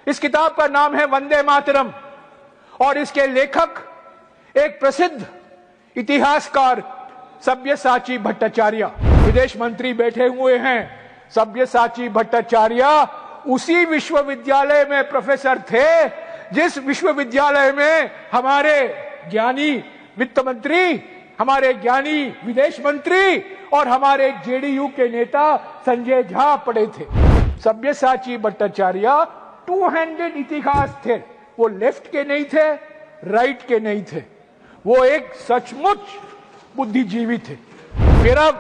इस किताब का नाम है वंदे मातरम और इसके लेखक एक प्रसिद्ध इतिहासकार सब्यसाची भट्टाचार्य। विदेश मंत्री बैठे हुए हैं। सब्यसाची भट्टाचार्य उसी विश्वविद्यालय में प्रोफेसर थे जिस विश्वविद्यालय में हमारे ज्ञानी वित्त मंत्री, हमारे ज्ञानी विदेश मंत्री और हमारे जेडीयू के नेता संजय झा पढ़े थे। सब्यसाची भट्टाचार्य टू हैंडेड इतिहास थे। वो लेफ्ट के नहीं थे, राइट के नहीं थे, वो एक सचमुच बुद्धिजीवी थे। मेरा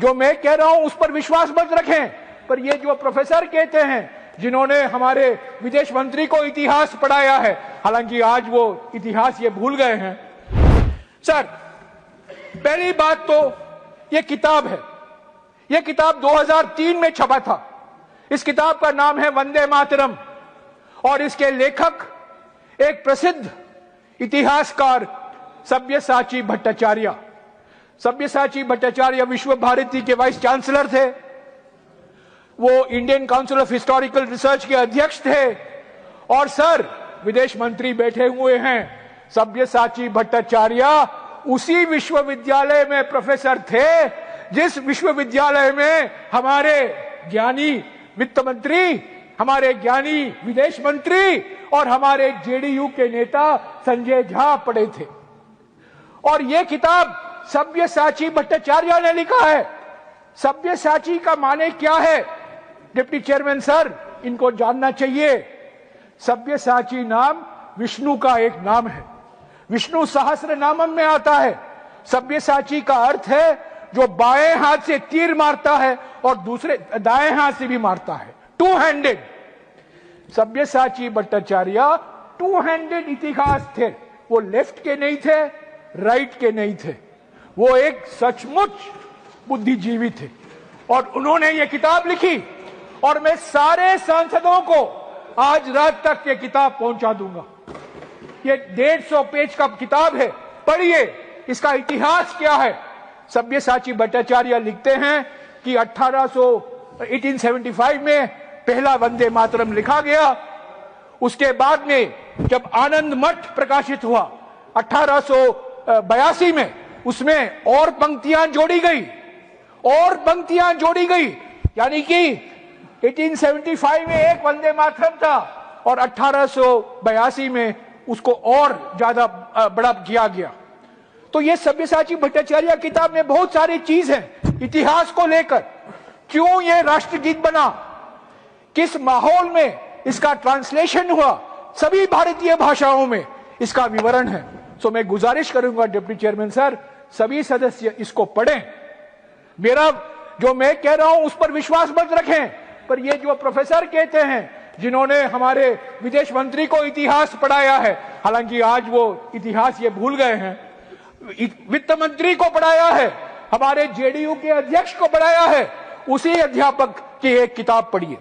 जो मैं कह रहा हूं उस पर विश्वास मत रखें, पर ये जो प्रोफेसर कहते हैं जिन्होंने हमारे विदेश मंत्री को इतिहास पढ़ाया है, हालांकि आज वो इतिहास ये भूल गए हैं। सर, पहली बात तो ये किताब है। ये किताब 2003 में छपा था। इस किताब का नाम है वंदे मातरम और इसके लेखक एक प्रसिद्ध इतिहासकार सब्यसाची भट्टाचार्य। सब्यसाची भट्टाचार्य विश्व भारती के वाइस चांसलर थे। वो Indian council of historical research के अध्यक्ष थे। और सर, विदेश मंत्री बैठे हुए हैं। सब्यसाची भट्टाचार्य उसी विश्वविद्यालय में प्रोफेसर थे जिस विश्वविद्यालय में हमारे ज्ञानी वित्त मंत्री, हमारे ज्ञानी विदेश मंत्री और हमारे जेडीयू के नेता संजय झा पढ़े थे। और यह किताब सब्यसाची भट्टाचार्य ने लिखा है। सब्यसाची का माने क्या है? डिप्टी चेयरमैन सर, इनको जानना चाहिए। सब्यसाची नाम विष्णु का एक नाम है। विष्णु सहस्त्र नामम में आता है। सब्यसाची का अर्थ है जो बाएं हाथ से तीर मारता है और दूसरे दाएं हाथ से भी मारता है, two handed. Sabyasachi Bhattacharya two handed इतिहास थे। वो लेफ्ट के नहीं थे, राइट के नहीं थे, वो एक सचमुच बुद्धिजीवी थे। और उन्होंने ये किताब लिखी और मैं सारे सांसदों को आज रात तक ये किताब पहुंचा दूंगा। ये 150 पेज का किताब है, पढ़िए इसका इतिहास क्या है। सब्यसाची भट्टाचार्य लिखते हैं कि 1875 में पहला वंदे मातरम लिखा गया। उसके बाद में जब आनंद मठ प्रकाशित हुआ 1882 में, उसमें और पंक्तियां जोड़ी गई, और पंक्तियां जोड़ी गई। यानी कि 1875 में एक वंदे मातरम था और 1882 में उसको और ज्यादा बड़ा किया गया। तो ये सब्यसाची भट्टाचार्य किताब में बहुत सारी चीज है इतिहास को लेकर। क्यों ये राष्ट्रगीत बना, किस माहौल में इसका ट्रांसलेशन हुआ, सभी भारतीय भाषाओं में इसका विवरण है। सो मैं गुजारिश करूंगा डिप्टी चेयरमैन सर, सभी सदस्य इसको पढ़ें। मेरा जो मैं कह रहा हूं उस पर विश्वास मत रखें, पर ये जो प्रोफेसर कहते हैं जिन्होंने हमारे विदेश मंत्री को इतिहास पढ़ाया है, हालांकि आज वो इतिहास ये भूल गए हैं, वित्त मंत्री को पढ़ाया है, हमारे जेडीयू के अध्यक्ष को पढ़ाया है, उसी अध्यापक की एक किताब पढ़िए।